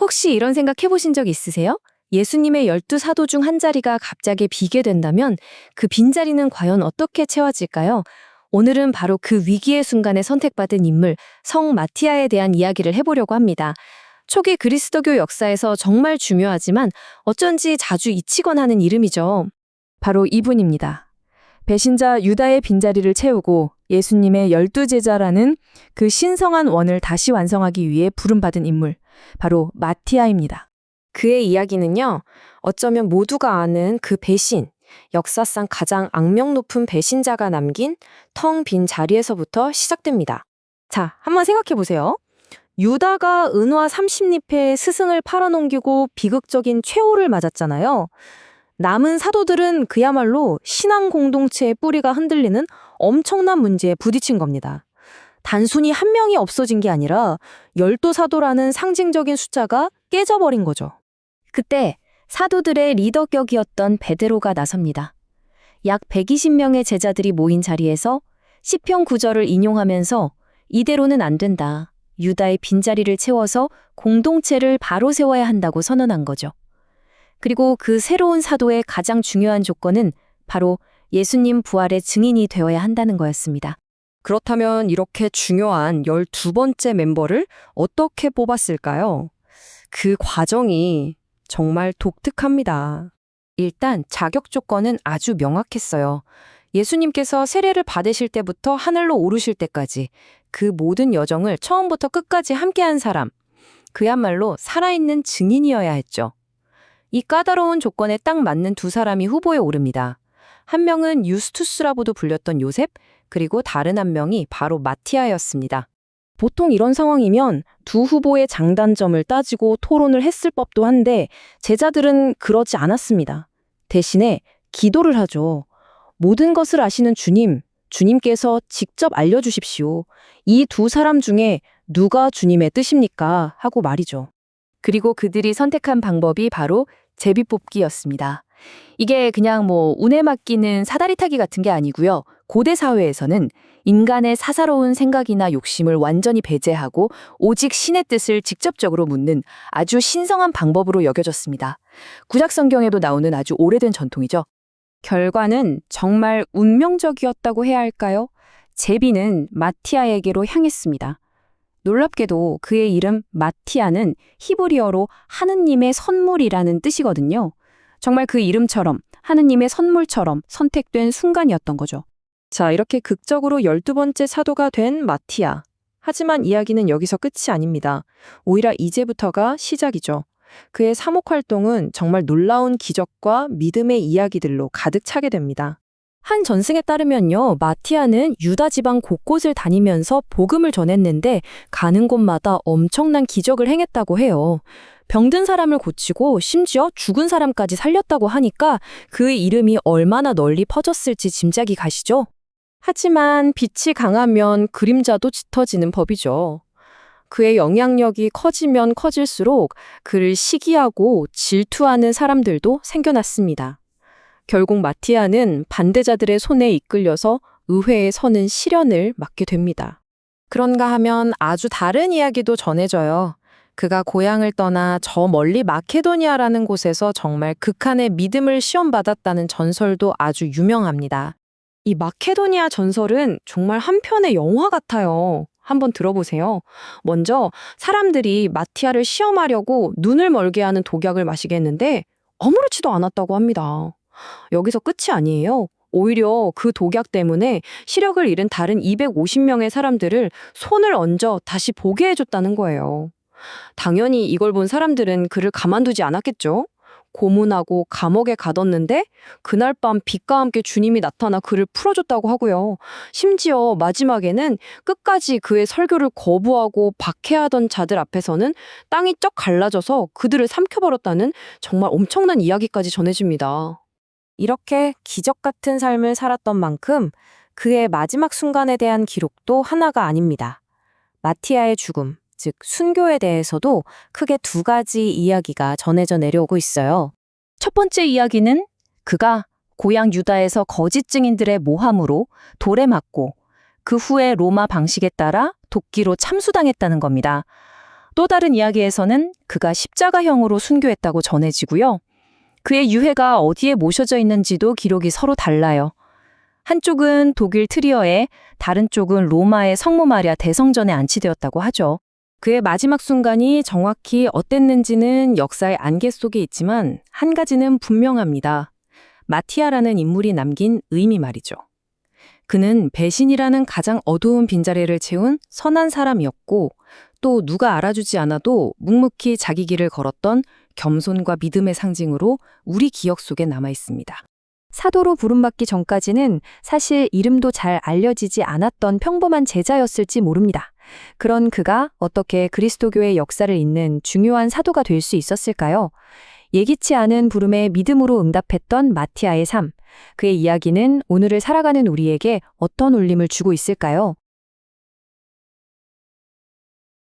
혹시 이런 생각 해보신 적 있으세요? 예수님의 12사도 중 한 자리가 갑자기 비게 된다면 그 빈자리는 과연 어떻게 채워질까요? 오늘은 바로 그 위기의 순간에 선택받은 인물, 성 마티아에 대한 이야기를 해보려고 합니다. 초기 그리스도교 역사에서 정말 중요하지만 어쩐지 자주 잊히곤 하는 이름이죠. 바로 이분입니다. 배신자 유다의 빈자리를 채우고 예수님의 12제자라는 그 신성한 원을 다시 완성하기 위해 부름받은 인물, 바로 마티아입니다. 그의 이야기는요, 어쩌면 모두가 아는 그 배신, 역사상 가장 악명 높은 배신자가 남긴 텅 빈 자리에서부터 시작됩니다. 자, 한번 생각해 보세요. 유다가 은화 30립에 스승을 팔아넘기고 비극적인 최후를 맞았잖아요. 남은 사도들은 그야말로 신앙 공동체의 뿌리가 흔들리는 엄청난 문제에 부딪힌 겁니다. 단순히 한 명이 없어진 게 아니라 12사도라는 상징적인 숫자가 깨져버린 거죠. 그때 사도들의 리더격이었던 베드로가 나섭니다. 약 120명의 제자들이 모인 자리에서 시편 9절을 인용하면서 이대로는 안 된다. 유다의 빈자리를 채워서 공동체를 바로 세워야 한다고 선언한 거죠. 그리고 그 새로운 사도의 가장 중요한 조건은 바로 예수님 부활의 증인이 되어야 한다는 거였습니다. 그렇다면 이렇게 중요한 12번째 멤버를 어떻게 뽑았을까요? 그 과정이 정말 독특합니다. 일단 자격 조건은 아주 명확했어요. 예수님께서 세례를 받으실 때부터 하늘로 오르실 때까지 그 모든 여정을 처음부터 끝까지 함께한 사람, 그야말로 살아있는 증인이어야 했죠. 이 까다로운 조건에 딱 맞는 두 사람이 후보에 오릅니다. 한 명은 유스투스라고도 불렸던 요셉, 그리고 다른 한 명이 바로 마티아였습니다. 보통 이런 상황이면 두 후보의 장단점을 따지고 토론을 했을 법도 한데 제자들은 그러지 않았습니다. 대신에 기도를 하죠. 모든 것을 아시는 주님, 주님께서 직접 알려주십시오. 이 두 사람 중에 누가 주님의 뜻입니까? 하고 말이죠. 그리고 그들이 선택한 방법이 바로 제비뽑기였습니다. 이게 그냥 운에 맡기는 사다리 타기 같은 게 아니고요. 고대 사회에서는 인간의 사사로운 생각이나 욕심을 완전히 배제하고 오직 신의 뜻을 직접적으로 묻는 아주 신성한 방법으로 여겨졌습니다. 구약 성경에도 나오는 아주 오래된 전통이죠. 결과는 정말 운명적이었다고 해야 할까요? 제비는 마티아에게로 향했습니다. 놀랍게도 그의 이름 마티아는 히브리어로 하느님의 선물이라는 뜻이거든요. 정말 그 이름처럼 하느님의 선물처럼 선택된 순간이었던 거죠. 자, 이렇게 극적으로 12번째 사도가 된 마티아. 하지만 이야기는 여기서 끝이 아닙니다. 오히려 이제부터가 시작이죠. 그의 사목 활동은 정말 놀라운 기적과 믿음의 이야기들로 가득 차게 됩니다. 한 전승에 따르면요, 마티아는 유다 지방 곳곳을 다니면서 복음을 전했는데 가는 곳마다 엄청난 기적을 행했다고 해요. 병든 사람을 고치고 심지어 죽은 사람까지 살렸다고 하니까 그의 이름이 얼마나 널리 퍼졌을지 짐작이 가시죠? 하지만 빛이 강하면 그림자도 짙어지는 법이죠. 그의 영향력이 커지면 커질수록 그를 시기하고 질투하는 사람들도 생겨났습니다. 결국 마티아는 반대자들의 손에 이끌려서 의회에 서는 시련을 맞게 됩니다. 그런가 하면 아주 다른 이야기도 전해져요. 그가 고향을 떠나 저 멀리 마케도니아라는 곳에서 정말 극한의 믿음을 시험받았다는 전설도 아주 유명합니다. 이 마케도니아 전설은 정말 한 편의 영화 같아요. 한번 들어보세요. 먼저 사람들이 마티아를 시험하려고 눈을 멀게 하는 독약을 마시게 했는데 아무렇지도 않았다고 합니다. 여기서 끝이 아니에요. 오히려 그 독약 때문에 시력을 잃은 다른 250명의 사람들을 손을 얹어 다시 보게 해줬다는 거예요. 당연히 이걸 본 사람들은 그를 가만두지 않았겠죠. 고문하고 감옥에 가뒀는데 그날 밤 빛과 함께 주님이 나타나 그를 풀어줬다고 하고요. 심지어 마지막에는 끝까지 그의 설교를 거부하고 박해하던 자들 앞에서는 땅이 쩍 갈라져서 그들을 삼켜버렸다는 정말 엄청난 이야기까지 전해집니다. 이렇게 기적 같은 삶을 살았던 만큼 그의 마지막 순간에 대한 기록도 하나가 아닙니다. 마티아의 죽음, 즉 순교에 대해서도 크게 두 가지 이야기가 전해져 내려오고 있어요. 첫 번째 이야기는 그가 고향 유다에서 거짓 증인들의 모함으로 돌에 맞고 그 후에 로마 방식에 따라 도끼로 참수당했다는 겁니다. 또 다른 이야기에서는 그가 십자가형으로 순교했다고 전해지고요. 그의 유해가 어디에 모셔져 있는지도 기록이 서로 달라요. 한쪽은 독일 트리어에, 다른 쪽은 로마의 성모 마리아 대성전에 안치되었다고 하죠. 그의 마지막 순간이 정확히 어땠는지는 역사의 안개 속에 있지만 한 가지는 분명합니다. 마티아라는 인물이 남긴 의미 말이죠. 그는 배신이라는 가장 어두운 빈자리를 채운 선한 사람이었고 또 누가 알아주지 않아도 묵묵히 자기 길을 걸었던 겸손과 믿음의 상징으로 우리 기억 속에 남아 있습니다. 사도로 부름받기 전까지는 사실 이름도 잘 알려지지 않았던 평범한 제자였을지 모릅니다. 그런 그가 어떻게 그리스도교의 역사를 잇는 중요한 사도가 될 수 있었을까요? 예기치 않은 부름에 믿음으로 응답했던 마티아의 삶, 그의 이야기는 오늘을 살아가는 우리에게 어떤 울림을 주고 있을까요?